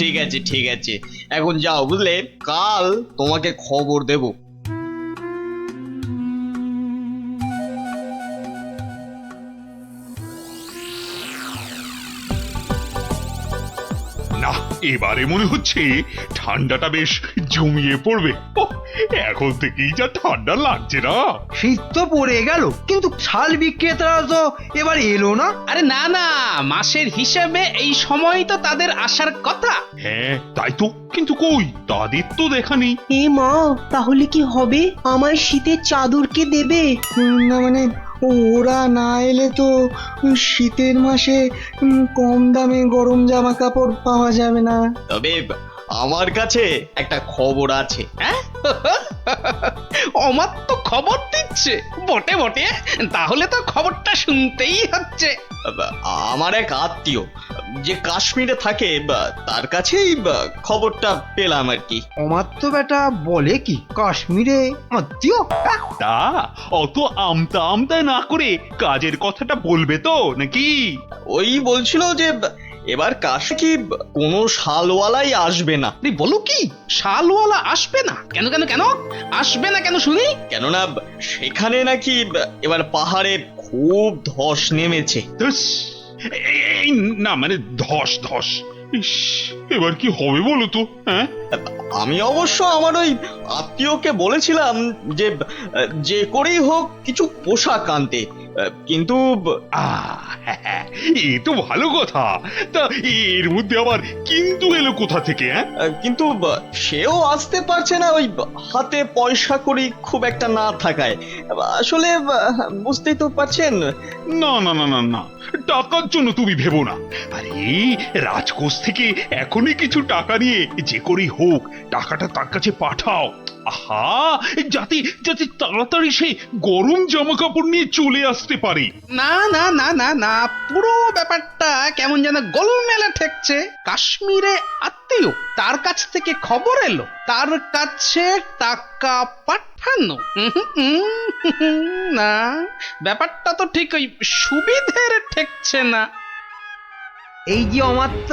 ঠিক আছে ঠিক আছে, এখন যাও বুঝলে, কাল তোমাকে খবর দেব। না, এবারে মনে হচ্ছে ঠান্ডাটা বেশ জমিয়ে পড়বে। ওহ, এখন থেকেই যা ঠান্ডা লাগছে না। শীত তো পড়ে গেল, কিন্তু শাল বিক্রেতারা তো এবার এলো না। আরে না না, মাসের হিসেবে এই সময় তো তাদের আসার কথা। হ্যাঁ তাই তো, কিন্তু কই তাদের তো দেখা নেই। এ মা, তাহলে কি হবে? আমায় শীতের চাদর কে দেবে? না মানে ওরা না এলে তো শীতের মাসে কম দামে গরম জামা কাপড় পাওয়া যাবে না। তবে আমার কাছে একটা খবর আছে। হ্যাঁ, অমাত্য খবর দিচ্ছে বটে বটে, তাহলে তো খবরটা শুনতেই হচ্ছে। আমার এক আত্মীয় যে কাশ্মীরে থাকে, তার কাছেই খবরটা পেলাম আর কি। অমাত্য বেটা বলে কি, কাশ্মীরে আত্মীয়? তা অত আমতা আমতা না করে কাজের কথাটা বলবে তো নাকি? ওই বলছিল যে এবার কাশি কি কোনো শালওয়ালাই আসবে না। তুই বলো কি, শালওয়ালা আসবে না? কেন কেন কেন আসবে না কেন শুনি? কেননা সেখানে নাকি এবার পাহাড়ে খুব ধস নেমেছে। ধুস, এই না মানে ধস ধস, ইস, এবার কি হবে বলো তো? হ্যাঁ, আমি অবশ্য আমার ওই আত্মীয়কে বলেছিলাম যে যে করেই হোক কিছু পোশাক আনতে, কিন্তু হ্যাঁ, এ তো ভালো কথা। তা এর মধ্যে আবার কিন্তু এলো কোথা থেকে? হ্যাঁ, কিন্তু সেও আসতে পারছে না, ওই হাতে পয়সা কড়ি খুব একটা না থাকায়। আসলে বুঝতেই তো পারছেন। না না না না না, টাকার জন্য তুমি ভেবো না। আরে রাজকোষ থেকে এখনই কিছু টাকা নিয়ে যে করেই হোক টাকাটা তার কাছে পাঠাও। আহা, যাতে যাতে তাড়াতাড়ি সে গরম জামা কাপড় নিয়ে চলে আসতে পারে। না না না না না, পুরো ব্যাপারটা কেমন যেন গোলমেলে ঠেকছে। কাশ্মীরে আত্মীয়, তার কাছ থেকে খবর এলো, তার কাছে টাকা পাঠানো। না, ব্যাপারটা তো ঠিক ওই সুবিধের ঠেকছে না। এই যে অমাত্য,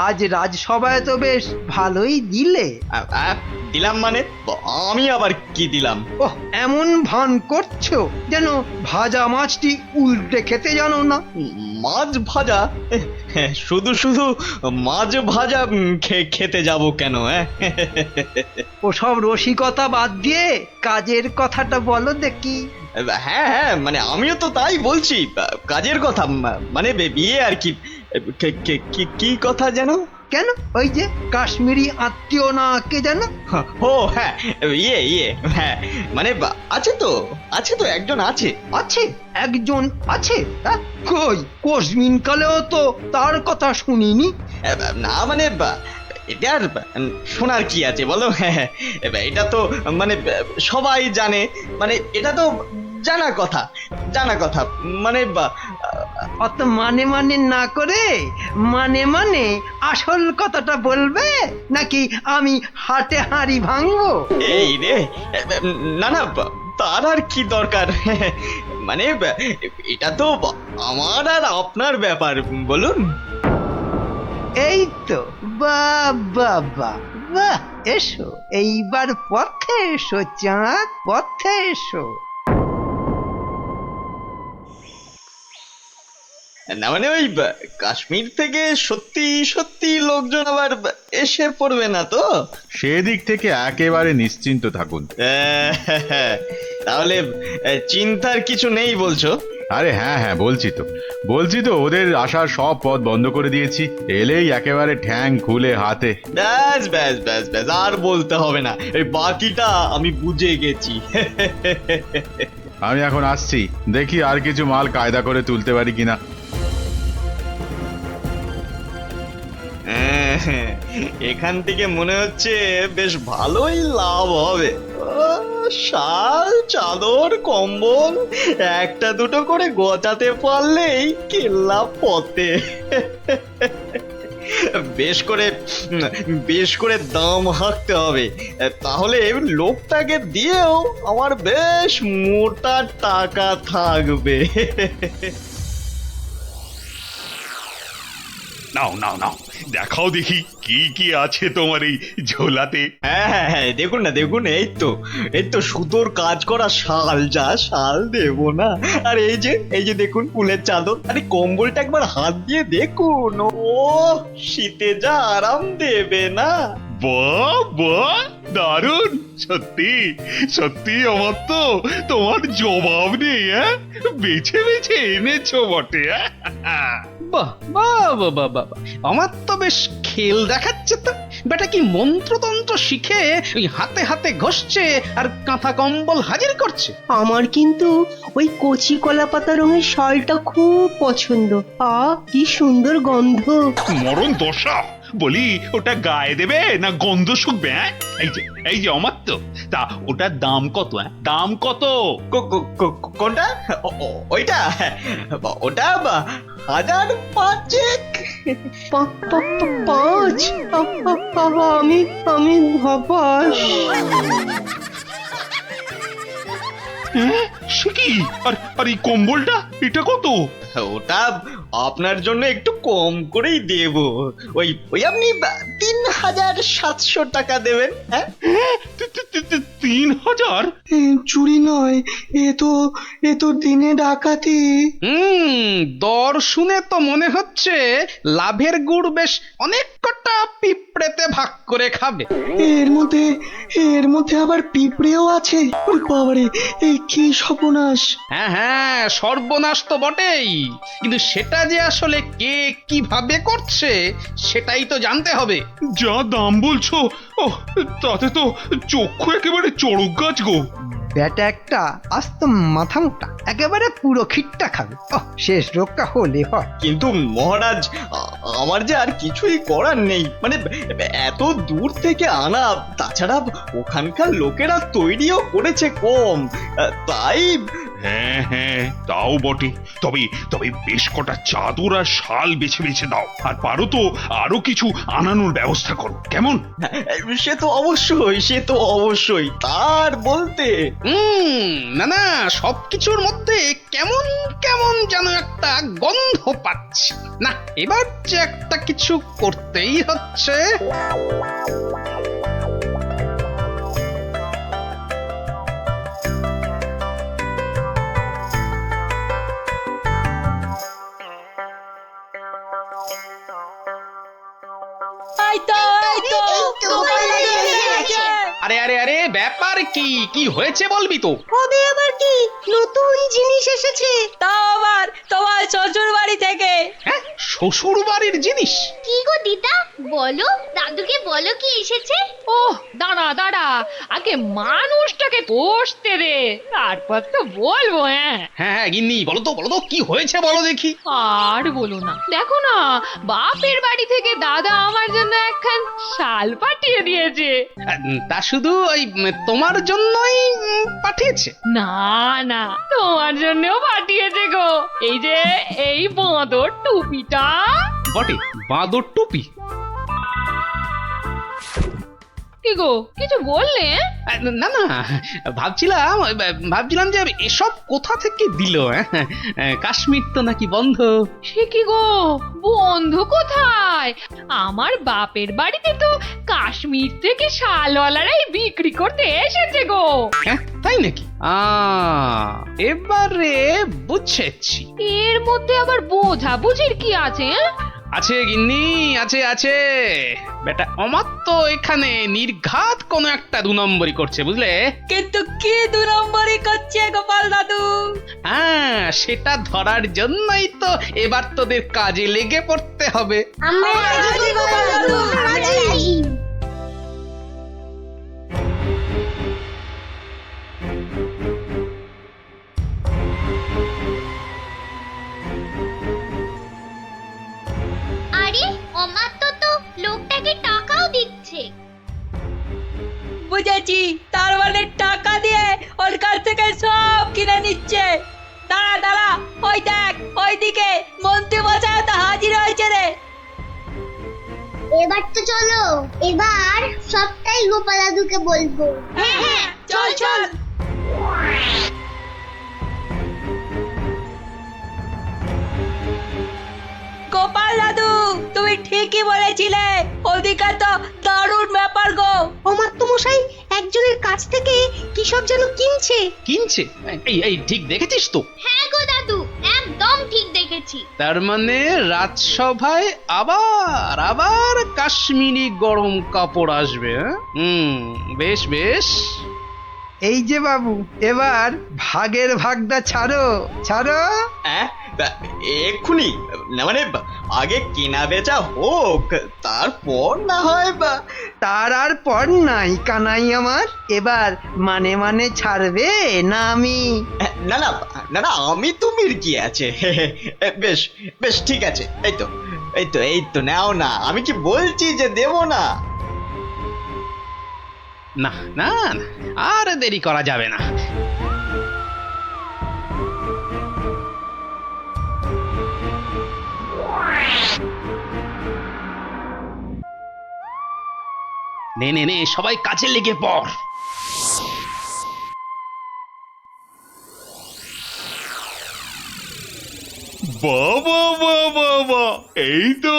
আজ রাজসভায় তো বেশ ভালোই দিলে। দিলাম মানে আমি আবার কি দিলাম? ওহ, এমন ভান করছো যেন ভাজা মাছটি উল্টে খেতে জানো না। মাছ ভাজা? শুধু শুধু মাছ ভাজা খেতে যাব কেন? ওসব রসিকতা বাদ দিয়ে কাজের কথাটা বলো দেখি। হ্যাঁ হ্যাঁ, মানে আমিও তো তাই বলছি, কাজের কথা, মানে বিয়ে আর কি। কি কথা যেন? কেন, ওই যে কাশ্মীরি আত্মীয় না কে যেন? ও হ্যাঁ, ইয়ে হ্যাঁ, মানে আছে তো একজন আছে। আছে? একজন আছে? কই কোশমিন কালেও তো তার কথা শুনিনি। না মানে এটা আর শোনার কি আছে বলো? হ্যাঁ, এটা তো মানে সবাই জানে, মানে এটা তো জানা কথা, মানে অত মানে মানে না করে মানে আসল কথাটা বলবে, নাকি আমি হাটে হাঁড়ি ভাঙবো? এই রে, না না, তার আর কি দরকার? মানে এটা তো আমার আর আপনার ব্যাপার, বলুন। এই তো, বাহ বাহ বাহ বাহ, এসো এইবার পথে এসো চাঁদ, পথে এসো। না মানে ওই কাশ্মীর থেকে সত্যি সত্যি লোকজন আবার এসে পড়বে না তো? সেদিক থেকে একেবারে নিশ্চিন্ত থাকুন। তাহলে চিন্তার কিছু নেই বলছো? আরে হ্যাঁ হ্যাঁ, বলছি তো ওদের আসার সব পথ বন্ধ করে দিয়েছি। এলেই একেবারে ঠ্যাং খুলে হাতে। ব্যাস ব্যাস ব্যাস ব্যাস, আর বলতে হবে না, এই বাকিটা আমি বুঝে গেছি। আমি এখন আসছি, দেখি আর কিছু মাল কায়দা করে তুলতে পারি কিনা। এখান থেকে মনে হচ্ছে বেশ ভালোই লাভ হবে। শাল, চাদর, কম্বল একটা দুটো করে গোছাতে পারলেই কেল্লা পথে। বেশ করে দাম হাঁকতে হবে, তাহলে লোকটাকে দিয়েও আমার বেশ মোটা টাকা থাকবে। নাও নাও নাও, দেখাও দেখি কি কি আছে তোমার এই ঝোলাতে। হ্যাঁ হ্যাঁ হ্যাঁ, দেখুন না দেখুন, এই তো সুতোর কাজ করা শাল, যা শাল দেবো না। আর এই যে দেখুন ফুলের চাদর, আরে কম্বলটা একবার হাত দিয়ে দেখুন, ও শীতে যা আরাম দেবে না। বাহ বাহ, দারুণ! সত্যি সত্যি আমার তো তোমার জবাব নেই। হ্যাঁ, বেছে বেছে এনেছো বটে। হ্যাঁ বাহ বাহ বাহ বাহ বাহ বাহ। আমার তো বেশ খেল দেখাচ্ছে তো। বেটা কি মন্ত্রতন্ত্র শিখে ওই হাতে হাতে ঘষছে আর কাঁথা কম্বল হাজির করছে। আমার কিন্তু ওই কচি কলা পাতা রঙের শালটা খুব পছন্দ। কি সুন্দর গন্ধ। মরণ দশা, বলি ওটা গায়ে দেবে না গন্ধ শুকবে? হ্যাঁ, এই যে আমার তো, তা ওটার দাম কত? হ্যাঁ, দাম কত? কোনটা? ওইটা ওটা 1005। পাঁচ? আমি হবাস। হ্যাঁ, সে কি? আর এই কম্বলটা এটা কত? ওটা আপনার জন্য একটু কম করেই দেব, ওই আপনি 3700 টাকা দেবেন। হ্যাঁ, 3000? চুরি নয়, এ তো দিনে ডাকাতি। দর শুনে তো মনে হচ্ছে লাভের গুড় বেশ অনেক কটা পিঁপড়েতে ভাগ করে খাবে। এর মধ্যে আবার পিঁপড়েও আছে। ওরে বাবারে, এই কি সর্বনাশ! হ্যাঁ হ্যাঁ, সর্বনাশ তো বটেই, কিন্তু সেটা যে আসলে কে কিভাবে করছে সেটাই তো জানতে হবে। যা দাম বলছো, ও তাতে তো চক্ষু একেবারে চড়ক গাছ গো। ব্যাটা একটা আস্ত মাথা মোটা, একেবারে পুরো খিটটা খাবে। শেষ রক্ষা হলে হয়। কিন্তু মহারাজ, আমার যে আর কিছুই করার নেই, মানে এত দূর থেকে আনা, তাছাড়া ওখানকার লোকেরা তৈরিও করেছে কম, তাই। হ্যাঁ হ্যাঁ, তাও বটে। তবে বেশ কটা চাদর আর শাল বেছে বেছে দাও, আর পারো তো আরো কিছু আনানোর ব্যবস্থা করো, কেমন? সে তো অবশ্যই তার বলতে। না না, সবকিছুর মধ্যে কেমন কেমন যেন একটা গন্ধ পাচ্ছি। না, এবার যে একটা কিছু করতেই হচ্ছে। আরে আরে আরে, ব্যাপার কি কি হয়েছে বলবি তো? হবে আবার কি, নতুন জিনিস এসেছে। তাও আবার তোমার শ্বশুর বাড়ি থেকে। হ্যাঁ, শ্বশুর বাড়ির জিনিস? কি গো দিদা, বলো, দাদুকে বলো কি এসেছে। ওহ, দাঁড়া দাঁড়া, আগে মানুষটাকে বসতে দে, তারপর তো বলবো। হ্যাঁ হ্যাঁ গিন্নি, বলো তো কি হয়েছে বলো দেখি। আর বলো না, দেখো না, বাপের বাড়ি থেকে দাদা আমার জন্য একখান শাল পাঠিয়ে দিয়েছে। তা শুধু ওই তোমার জন্যই পাঠিয়েছে? না না, তোমার জন্যও পাঠিয়েছে গো। এই যে এই বাঁদর টুপিটা। বটে, বাঁদর টুপি? কি গো, কিছু বললে? না না, ভাবছিলাম যে এসব কোথা থেকে দিল। কাশ্মীর তো নাকি বন্ধ। সে কি গো, বন্ধু কোথায়? আমার বাপের বাড়িতে তো কাশ্মীর থেকে শালওয়ালারাই বিক্রি করতে এসেছে গো। হ্যাঁ, তাই নাকি? এবারে বুঝেছি। এর মধ্যে আবার বোঝাবুঝির কি আছে? আছে গিন্নি, আছে। বেটা আমার তো এখানে নির্ঘাত কোনো একটা 2 নম্বরই করছে, বুঝলে? কিন্তু কি 2 নম্বরই করছে গোপাল দাদু? হ্যাঁ, সেটা ধরার জন্যই তো এবার তোদের কাজে লেগে পড়তে হবে। আমরা রাজি গোপাল দাদু, রাজি। আরে আমার তো লোকটাকে টাকাও দিচ্ছে। বুঝেছি, তার মানে টাকা দিয়ে ওর কাছ থেকে সব কিনে নিচ্ছে। দাঁড়া দাঁড়া, ওই দেখ, ওইদিকে মন্ত্রী মশাই তো হাজির হয়েছে রে। এবার তো চলো, এবার সবটাই গোপাল দাদুকে বলবো। হ্যাঁ, চল চল। গোপাল দাদু তুমি ঠিকই বলেছিলে, ওদিকে তো দারুণ ব্যাপার গো। অমাত্যমশাই একজনের কাছ থেকে কি সব যেন কিনছে। কিনছে? এই ঠিক দেখেছিস তো? হ্যাঁ গো দাদু, একদম ঠিক দেখেছি। তার মানে রাজসভায় আবার আবার কাশ্মীরি গরম কাপড় আসবে, হ্যাঁ? বেশ বেশ। এই যে বাবু, এবার ভাগের ভাগটা ছাড়ো ছাড়ো। হ্যাঁ এক্ষুনি না, মানে আগে কেনা বেচা হোক, তারপর না হয় তার আর পর নাই কানাই আমার। এবার মানে মানে ছাড়বে না আমি? না না না না, আমি তুমির কি আছে। বেশ বেশ ঠিক আছে, এই তো এই তো এই তো নাও না, আমি কি বলছি যে দেব না। না না না, আর দেরি করা যাবে না। নে নে নে, সবাই কাজে লেগে পড়। বাবা বাবা বা, এই তো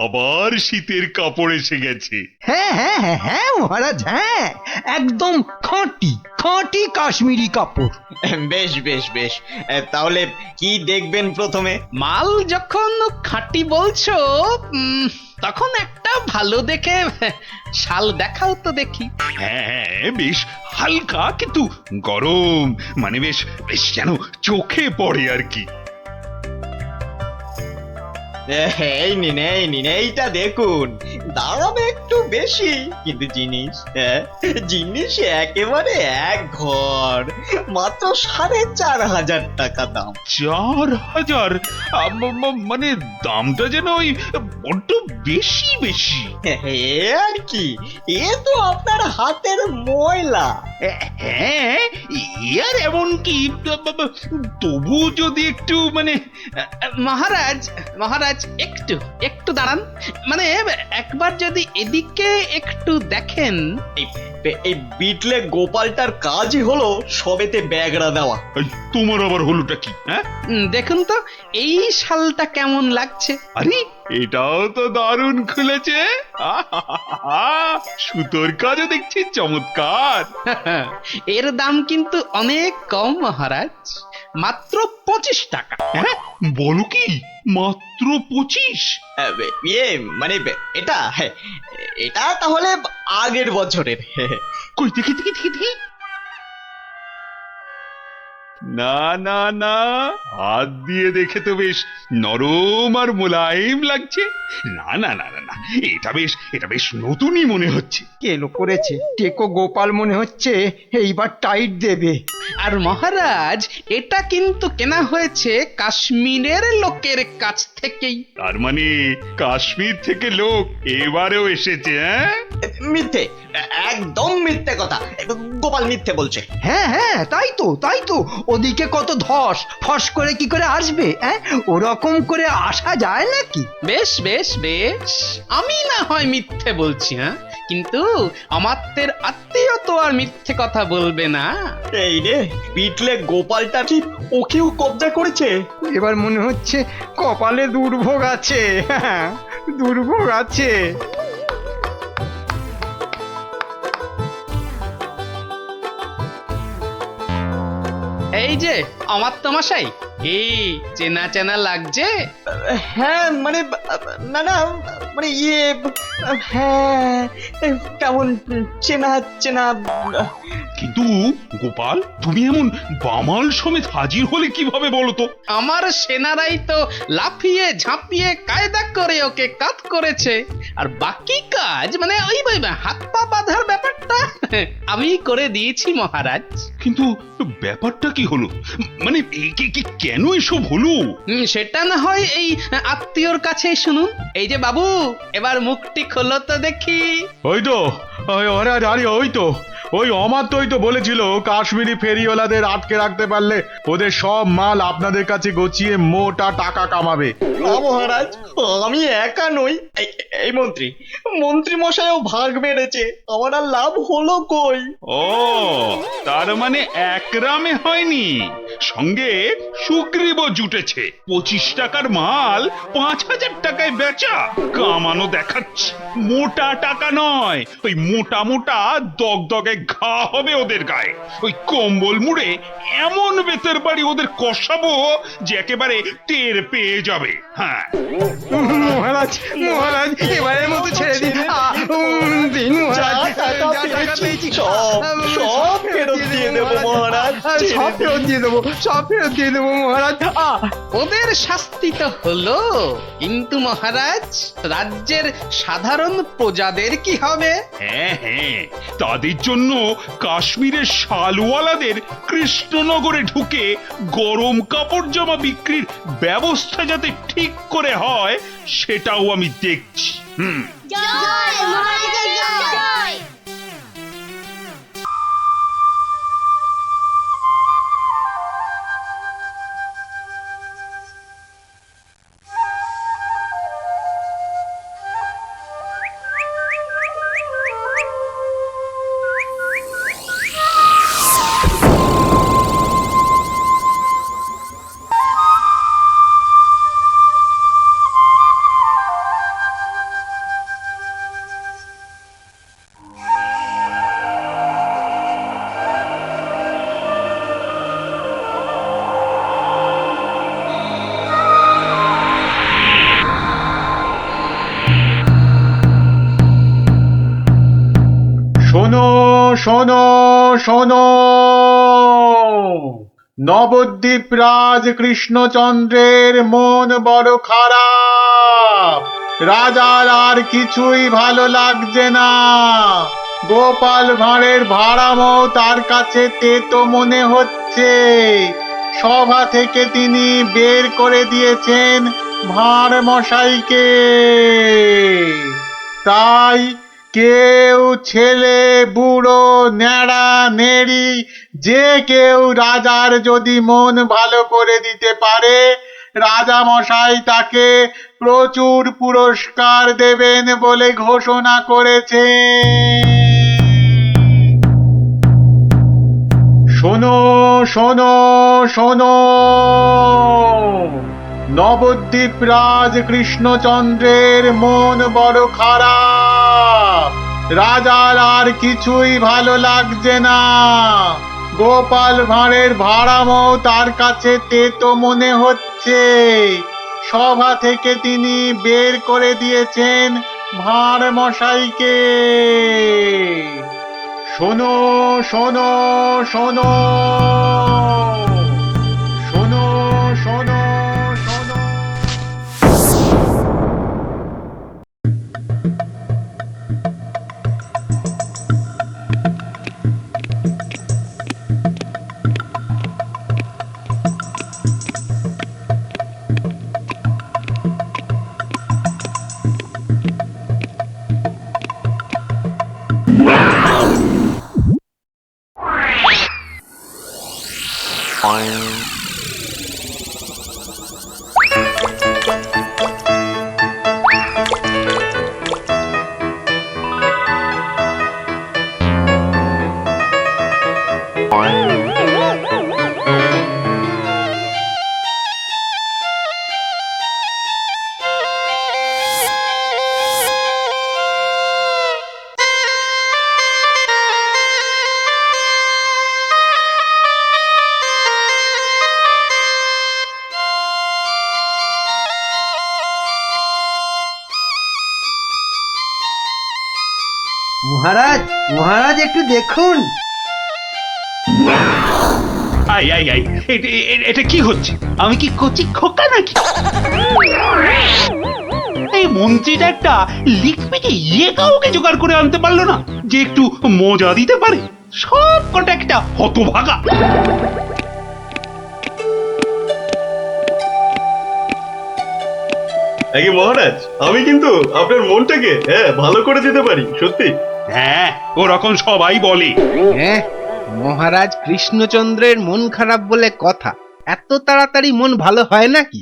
আবার শীতের কাপড় এসে গেছে। হ্যাঁ হ্যাঁ হ্যাঁ হ্যাঁ মহারাজ, হ্যাঁ একদম খাঁটি খাঁটি কাশ্মীরি কাপড়। বেশ বেশ বেশ, তাহলে কি দেখবেন প্রথমে? মাল যখন খাঁটি বলছো, তখন একটা ভালো দেখে শাল দেখাও তো দেখি। হ্যাঁ বেশ হালকা কিন্তু গরম, মানে বেশ বেশ যেন চোখে পড়ে আর কি। এই নিন এই নিন, এইটা দেখুন, দাম একটু বেশি কিন্তু জিনিস, জিনিস একেবারে এক ঘর, মাত্র 4,500 টাকা দাম। 4,000? মানে দামটা যেন ওই বড্ড বেশি বেশি। এ আর কি, এ তো আপনার হাতের ময়লা। হ্যাঁ আর এমন কি, তবু যদি একটু মানে মহারাজ মহারাজ, একটু একটু দাঁড়ান, মানে একবার যদি এদিকে একটু দেখেন। এই বিটলে গোপালটার কাজই হলো সবেতে ব্যাগড়া দেওয়া। এই, তোমার আবার হলোটা কি? হ্যাঁ দেখুন তো এই শালটা কেমন লাগছে। আরে এটাও তো দারুণ খুলেছে। সুতোর কাজও দেখছি চমৎকার। এর দাম কিন্তু অনেক কম মহারাজ, মাত্র 25 টাকা। হ্যাঁ বলো কি, মাত্র 25? ইয়ে মানে এটা, এটা তাহলে আগের বছরের। কই দেখি দেখি দেখি দেখি। না না না, হাত দিয়ে দেখে তো বেশ নরম আর মোলায়েম লাগছে। না না না না না, এটা বেশ নতুনই মনে হচ্ছে। কেলো করেছে, টেকো গোপাল মনে হচ্ছে এইবার টাইট দেবে। আর মহারাজ, এটা কিন্তু কেনা হয়েছে কাশ্মীরের লোকের কাছ থেকেই। তার মানে কাশ্মীর থেকে লোক এবারেও এসেছে? হ্যাঁ মিথ্যে, একদম মিথ্যে কথা, গোপাল মিথ্যে বলছে। হ্যাঁ হ্যাঁ তাই তো, ওদিকে কত ধস, ফস করে কি করে আসবে? ওরকম করে আসা যায় নাকি? বেশ বেশ বেশ, আমি না হয় মিথ্যে বলছি, হ্যাঁ, কিন্তু আমাদের আত্মীয় তো আর মিথ্যে কথা বলবে না। এই রে, পিটলে গোপালটা কি ওকেও কবজা করেছে? এবার মনে হচ্ছে কপালে দুর্ভোগ আছে, হ্যাঁ দুর্ভোগ আছে। এই যে আমার তমাশাই, কি চেনা চেনা লাগছে? হ্যাঁ মানে না না, মানে ইয়ে, হ্যাঁ কেমন চেনা চেনা। কিন্তু গোপাল, তুমি এমন বামাল সমেত হাজির হলে কিভাবে বলো তো? আমার সেনারাই তো লাফিয়ে ঝাঁপিয়ে কায়দা করে ওকে কাজ করেছে, আর বাকি কাজ মানে ওই হাত পা বাঁধার ব্যাপারটা আমি করে দিয়েছি মহারাজ। কিন্তু ব্যাপারটা কি হলো, মানে কেন এসব হলো? সেটা না হয় এই আত্মীয়র কাছে শুনুন। এই যে বাবু, এবার মুখটি খোলো তো দেখি। ওই তো ওই তো ওই অমাত্যই তো বলেছিল কাশ্মীরি ফেরিওয়ালাদের আটকে রাখতে পারলে ওদের সব মাল আপনাদের কাছে গছিয়ে মোটা টাকা কামাবে। মহারাজ, আমি একা নই, এই মন্ত্রী মশাইও ভাগ মেরেছে, আমার আর লাভ হলো কই? ও তার মানে মানে একরামে হয়নি, সঙ্গে সুগ্রীবও জুটেছে। 25 টাকার মাল 5000 টাকায় বেচা, কামানো দেখাচ্ছে। মোটা টাকা নয়, ওই মোটা মোটা দগদগে ঘা হবে ওদের গায়ে। ওই কম্বল মুড়ে এমন বেতের বাড়ি ওদের কষাবো যে একেবারে টের পেয়ে যাবে। হ্যাঁ, মহারাজ মহারাজ এবারের মতো ছেড়ে দিন দিন মহারাজ যা টাকা পেয়েছি, সব ফেরত দিয়ে দেবো মহারাজ, সব ফেরত দিয়ে দেবো, সব ফেরত দিয়ে দেবো মহারাজ। ওদের শাস্তি তো হলো, কিন্তু মহারাজ রাজ্যের সাধারণ প্রজাদের কি হবে? হ্যাঁ হ্যাঁ, তাদের জন্য কাশ্মীরের শালওয়ালাদের কৃষ্ণনগরে ঢুকে গরম কাপড় জামা বিক্রির ব্যবস্থা যাতে ঠিক করে হয় সেটাও আমি দেখছি। জয় মহারাজের জয়। শোনো শোনো শোনো, নবদ্বীপ রাজ কৃষ্ণচন্দ্রের মন বড় খারাপ। রাজার আর কিছুই ভালো লাগছে না। গোপাল ভাঁড়ের ভাড়ামো তার কাছে তেতো মনে হচ্ছে। সভা থেকে তিনি বের করে দিয়েছেন ভাঁড় মশাইকে। তাই কেউ, ছেলে বুড়ো ন্যাড়া নেড়ি, যে কেউ রাজার যদি মন ভালো করে দিতে পারে, রাজা মশাই তাকে প্রচুর পুরস্কার দেবেন বলে ঘোষণা করেছে। শোনো শোনো শোনো, নবদ্বীপ রাজ কৃষ্ণচন্দ্রের মন বড় খারাপ। রাজার আর কিছুই ভালো লাগছে না। গোপাল ভাঁড়ের ভাড়ামো তার কাছে তেতো মনে হচ্ছে। সভা থেকে তিনি বের করে দিয়েছেন ভাঁড় মশাইকে। শোনো শোনো শোনো, শোনো শোনো শোনো। মহারাজ মহারাজ একটু দেখুন। আই আই আই, এটা কি হচ্ছে? আমি কি কচি খোকা নাকি? এই মন্ত্রীটা একটা লিখবিকে কাউকে জোগাড় করে আনতে পারলো না যে একটু মজা দিতে পারে। সব কটা একটা হতভাগা। আগে মহারাজ, আমি কিন্তু আপনার মনটাকে ভালো করে দিতে পারি, সত্যি। হ্যাঁ, ওরকম সবাই বলে। হ্যাঁ, মহারাজ কৃষ্ণচন্দ্রের মন খারাপ বলে কথা। এত তাড়াতাড়ি মন ভালো হয় নাকি?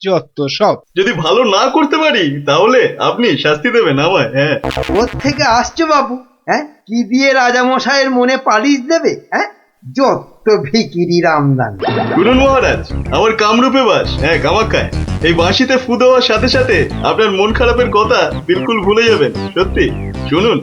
যত সব। যদি ভালো না করতে পারি তাহলে আপনি শাস্তি দেবেন আমায়। হ্যাঁ, ওর থেকে আসছো বাবু? হ্যাঁ, কি দিয়ে রাজা মশাইয়ের মনে পালিশ দেবে? হ্যাঁ, যত ভিকিরির আমদানি। শুনুন মহারাজ, আমার কামরূপে বাস, হ্যাঁ কামাখ্যায়। এই বাঁশিতে ফু দেওয়ার সাথে সাথে আপনার মন খারাপের কথা বিলকুল ভুলে যাবেন। সত্যি শুনুন।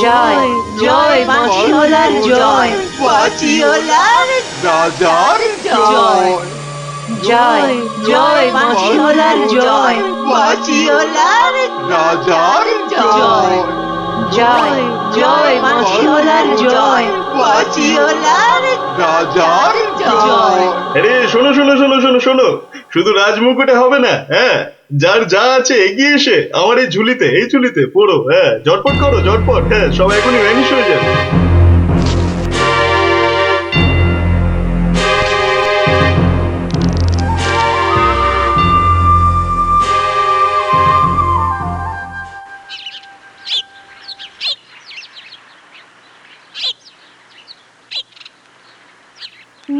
জয় জয় মাছিওলার জয়, মাছিওলার রাজার জয়। জয় জয় মাছিওলার জয়, মাছিওলার রাজার জয়। জয় জয় মাছিওলার জয়, মাছিওলার রাজার জয়। আরে শোনো শোনো শোনো শোনো শোনো, শুধু রাজমুকুটে হবে না, হ্যাঁ যার যা আছে এগিয়ে এসে আমার এই ঝুলিতে পড়ো। হ্যাঁ ঝটপট করো, ঝটপট। হ্যাঁ সব এখনই ভ্যানিশ হয়ে যাবে।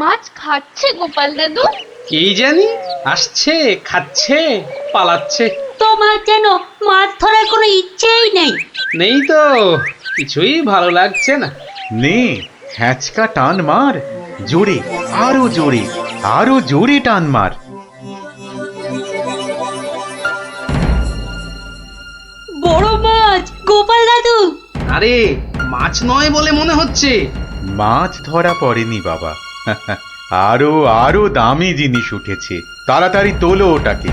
মাছ খাচ্ছে গোপাল দাদু? কি জানি, আসছে, খাচ্ছে, পালাচ্ছে। তোমার যেন মাছ ধরার কোনো ইচ্ছেই নেই। নেই তো, কিছুই ভালো লাগছে না। নে হ্যাঁচকা টান মার, জোরে, আরো জোরে, আরো জোরে টান মার। বড় মাছ গোপাল দাদু। আরে মাছ নয় বলে মনে হচ্ছে। মাছ ধরা পড়েনি বাবা, আরো আরো দামি জিনিস উঠেছে। তাড়াতাড়ি তোলো ওটাকে।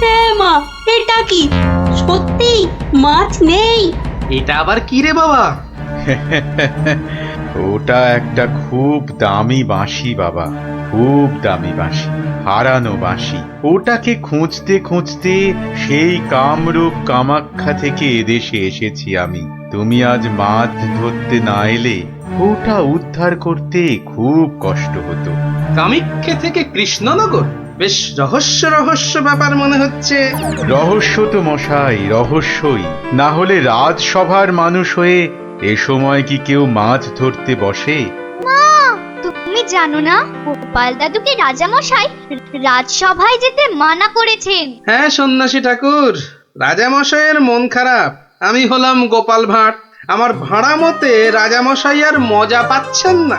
হ্যাঁ মা, এটা কি সত্যি মাছ নেই? এটা আবার কি রে বাবা? ওটা একটা খুব দামি বাঁশি বাবা, খুব দামি বাঁশি, হারানো বাঁশি। ওটাকে খুঁজতে খুঁজতে সেই কামরূপ কামাখ্যা থেকে এদেশে এসেছি আমি। তুমি আজ মাছ ধরতে না এলে ওটা উদ্ধার করতে খুব কষ্ট হতো। কামাখ্যা থেকে কৃষ্ণনগর? বেশ রহস্য রহস্য ব্যাপার মনে হচ্ছে। রহস্য তো মশাই, রহস্যই। না হলে রাজসভার মানুষ হয়ে এ সময় কি কেউ মাছ ধরতে বসে? তুমি জানো না গোপাল দাদুকে রাজামশাই রাজসভায় যেতে মানা করেছেন? হ্যাঁ সন্ন্যাসী ঠাকুর, রাজামশাইয়ের মন খারাপ। আমি হলাম গোপাল ভাঁড়। আমার ভাড়া মতে রাজামশাই আর মজা পাচ্ছেন না,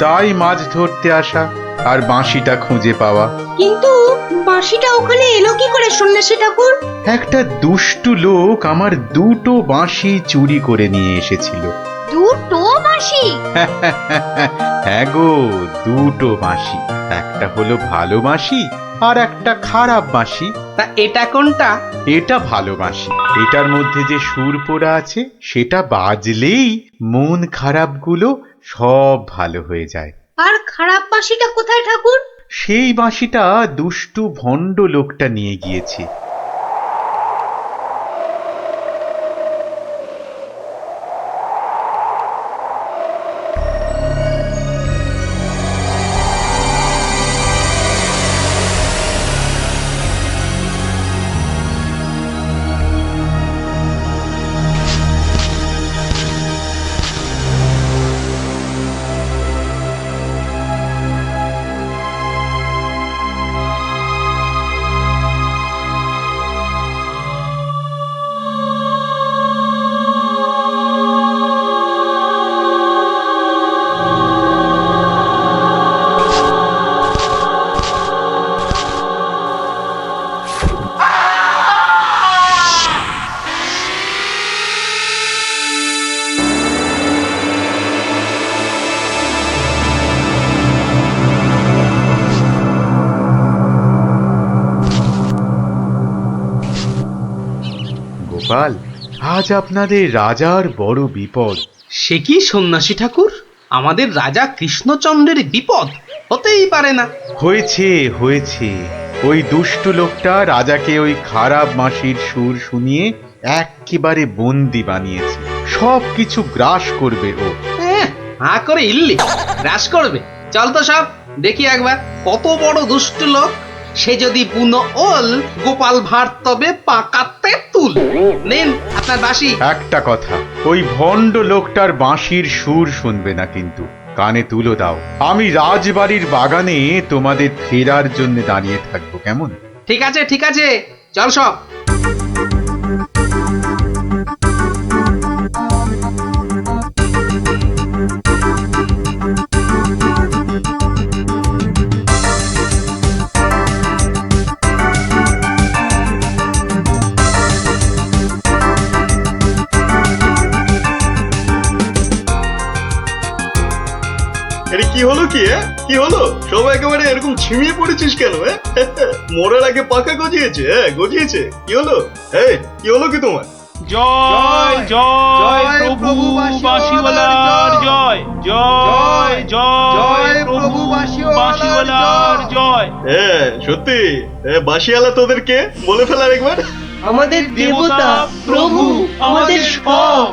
তাই মাছ ধরতে আসা আর বাঁশিটা খুঁজে পাওয়া। কিন্তু বাঁশিটা ওখানে এলো কি করে সন্ন্যাসী ঠাকুর? একটা দুষ্টু লোক আমার দুটো বাঁশি চুরি করে নিয়ে এসেছিল। দুটো বাঁশি? হ্যাঁ গো, দুটো বাঁশি। একটা হলো ভালো বাঁশি আর একটা খারাপ বাঁশি। তা এটা কোনটা? এটা ভালো বাঁশি। এটার মধ্যে যে সুর পোড়া আছে সেটা বাজলেই মন খারাপগুলো সব ভালো হয়ে যায়। আর খারাপ বাঁশিটা কোথায় ঠাকুর? সেই বাঁশিটা দুষ্টু ভণ্ড লোকটা নিয়ে গিয়েছে। গোপাল, আজ আপনাদের রাজার বড় বিপদ। সে কি সন্ন্যাসী ঠাকুর, আমাদের রাজা কৃষ্ণচন্দ্রের বিপদ হতেই পারে না। হয়েছে হয়েছে, ওই দুষ্টু লোকটা রাজাকে ওই খারাপ মাসির সুর শুনিয়ে একেবারে বন্দি বানিয়েছে। সব কিছু গ্রাস করবে ও। হা করে ইল্লি গ্রাস করবে। চল তো সব দেখি একবার, কত বড় দুষ্ট লোক। সে যদি বুনো ওল, গোপাল ভাঁড় তবে পাকাতে তুল। নিন আপনার বাঁশি। একটা কথা, ওই ভণ্ড লোকটার বাঁশির সুর শুনবে না কিন্তু। কানে তুলো দাও, আমি রাজবাড়ির বাগানে তোমাদের ফেরার জন্য দাঁড়িয়ে থাকবো, কেমন? ঠিক আছে ঠিক আছে, চল সব। আরে কি হলো কি? কি হলো? সব একেবারে এরকম ছিমিয়ে পড়েছিস কেন? মরার আগে পাকা গজিয়েছে, গজিয়েছে। কি হলো? এই কি হলো কি তোমার? জয় জয় প্রভু বাঁশিওয়ালার জয়, জয় জয় প্রভু বাঁশিওয়ালার জয়। সত্যি বাঁশিওয়ালা তোদের কে বলে ফেলার একবার? আমাদের দেবতা, প্রভু, আমাদের সব।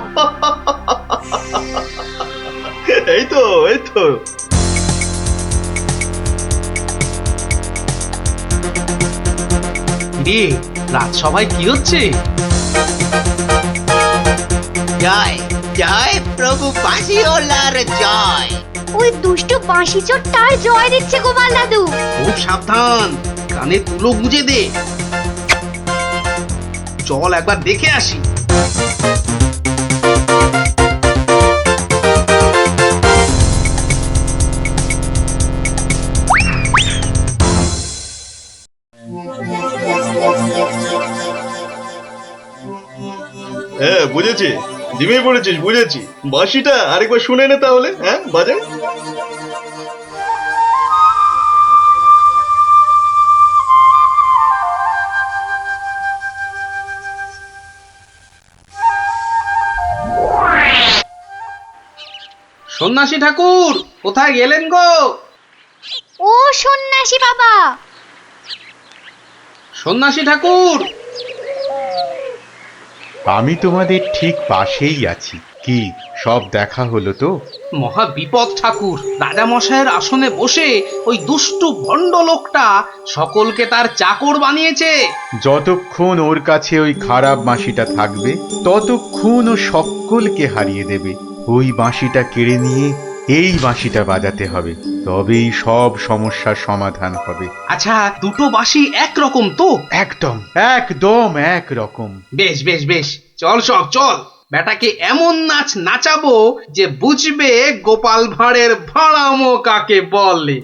এই তো এই তো। রে, রাজসভায় কি হচ্ছে? জয় জয় প্রভু বাঁশিওয়ালার জয়। ওই দুষ্ট বাঁশি চোরটার জয় দিচ্ছে গোপাল দাদু। খুব সাবধান, কানে তুলো গুঁজে দে। চল একবার দেখে আসি। বুঝেছি, জিমে পড়েছিস, বুঝেছি। বাঁশিটা আরেকবার শুনে নে তাহলে। বাজে। সন্ন্যাসী ঠাকুর কোথায় গেলেন গো? ও সন্ন্যাসী বাবা, সন্ন্যাসী ঠাকুর। আমি তোমাদের ঠিক পাশেই আছি। কি সব দেখা হলো তো? মহা বিপদ ঠাকুর। রাজা মশাইয়ের আসনে বসে ওই দুষ্টু ভণ্ড লোকটা সকলকে তার চাকর বানিয়েছে। যতক্ষণ ওর কাছে ওই খারাপ বাঁশিটা থাকবে ততক্ষণ ও সকলকে হারিয়ে দেবে। ওই বাঁশিটা কেড়ে নিয়ে এই বাঁশিটা বাজাতে হবে, তবেই সব সমস্যার সমাধান হবে। আচ্ছা, দুটো বাঁশি একরকম তো? একদম একদম একরকম। বেশ বেশ বেশ, চল সব চল। বেটাকে এমন নাচ নাচাবো যে বুঝবে গোপাল ভাঁড়ের ভাড়ামো কাকে বলে।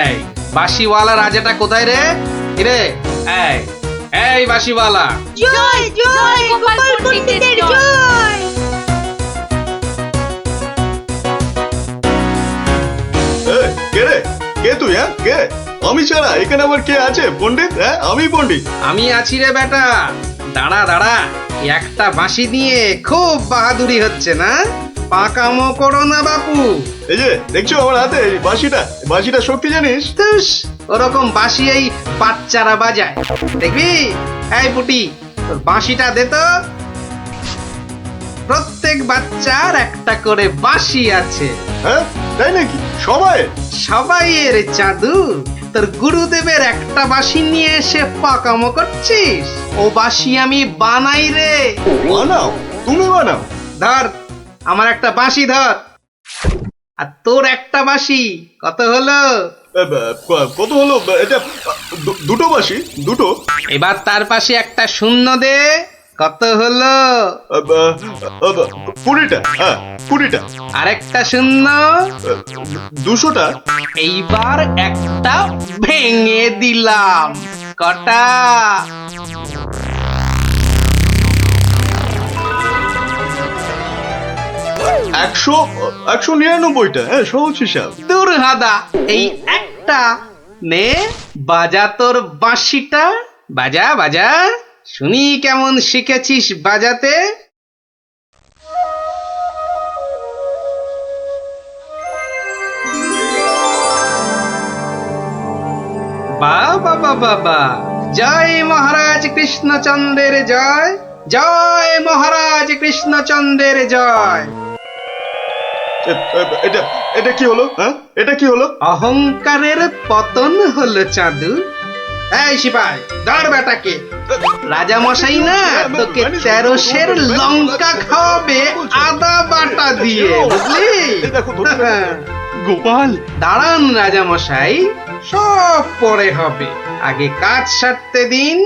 এই বাঁশিওয়ালা রাজাটা কোথায় রে? রে এই এই বাঁশিওয়ালা। জয় জয় গোপাল পণ্ডিতের জয়। কে রে? কে তুই? কে? আমি ছাড়া এখানে আবার কে আছে? পণ্ডিত? আমি পণ্ডিত। আমি আছি রে বেটা। দাঁড়া দাঁড়া, একটা বাঁশি নিয়ে খুব বাহাদুরি হচ্ছে না? পাকামো করো না বাপু। এই যে দেখছো আমার হাতে এই বাঁশিটা, বাঁশিটা শক্তি জানিস? তুস, ওরকম বাঁশি এই বাচ্চারা বাজায়, দেখবি? এই পুটি, তোর বাঁশিটা দে তো। প্রত্যেক বাচ্চার একটা করে বাঁশি আছে। তাই নাকি? সবাই? সবাইয়ের চাদু। তোর গুরুদেবের একটা বাঁশি নিয়ে এসে পাকামো করছিস? ও বাঁশি আমি বানাই রে। বানাও? তুমি বানাও? ধর আমার একটা বাঁশি ধর, আর তোর একটা বাঁশি। কত হলো? কত হলো? এটা দুটো বাঁশি, দুটো। এবার তার পাশে একটা শূন্য দে। কত হলো? 20টা। 20টা। আরেকটা শূন্য। 200টা। এইবার একটা ভেঙে দিলাম। কটা? 199টা। সহজ হিসাব। দূর হাদা, এই একটা নে, বাজা তোর বাঁশিটা। বাজা বাজা। শুনি কেমন শিখেছিস বাজাতে। বাবা বাবা বা, জয় মহারাজ কৃষ্ণচন্দ্রের জয়, জয় মহারাজ কৃষ্ণচন্দ্রের জয়। এটা এটা কি হলো? হ্যাঁ, এটা কি হলো? অহংকারের পতন হলো চাঁদু। এই সিপাই, ধর বেটাকে। রাজা মশাই না তোকে 13 সের লঙ্কা খাওয়াবে আদা বাটা দিয়ে, বুঝলি? গোপাল, দাঁড়ান রাজা মশাই, সব পরে হবে, আগে কাজ সারতে দিন।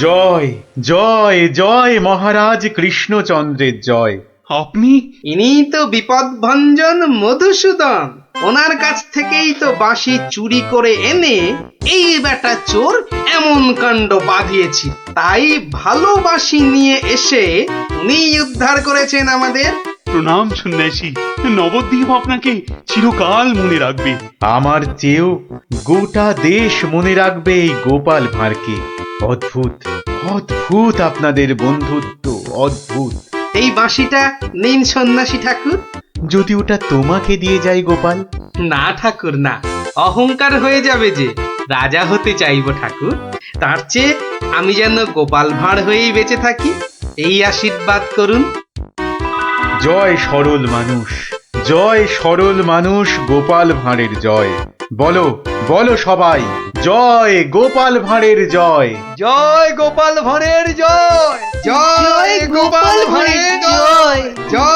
জয় জয় জয় মহারাজ কৃষ্ণচন্দ্রের জয়। আপনি? ইনি তো বিপদভঞ্জন মধুসূদন, ওনার কাছ থেকেই তো বাঁশি চুরি করে এনে এই বেটা চোর এমন কাণ্ড বাঁধিয়েছি। তাই ভালো বাঁশি নিয়ে এসে উনি উদ্ধার করেছেন আমাদের। প্রণাম সন্ন্যাসী, নবদ্বীপ আপনাকে চিরকাল মনে রাখবে। আমার চেয়েও গোটা দেশ মনে রাখবে এই গোপাল ভাঁড়কে। অদ্ভুত অদ্ভুত আপনাদের বন্ধুত্ব, অদ্ভুত। এই বাঁশিটা নিন সন্ন্যাসী ঠাকুর। যদি ওটা তোমাকে দিয়ে যাই গোপাল? না ঠাকুর না, অহংকার হয়ে যাবে যে। রাজা হতে চাইবো ঠাকুর, তার চেয়ে আমি যেন গোপাল ভাঁড় হয়েই বেঁচে থাকি, এই আশীর্বাদ করুন। জয় সরল মানুষ, জয় সরল মানুষ, গোপাল ভাঁড়ের জয়। বলো বলো সবাই, জয় গোপাল ভাঁড়ের জয়। জয় গোপাল ভাঁড়ের জয়, জয় গোপাল ভাঁড়ের জয়, জয়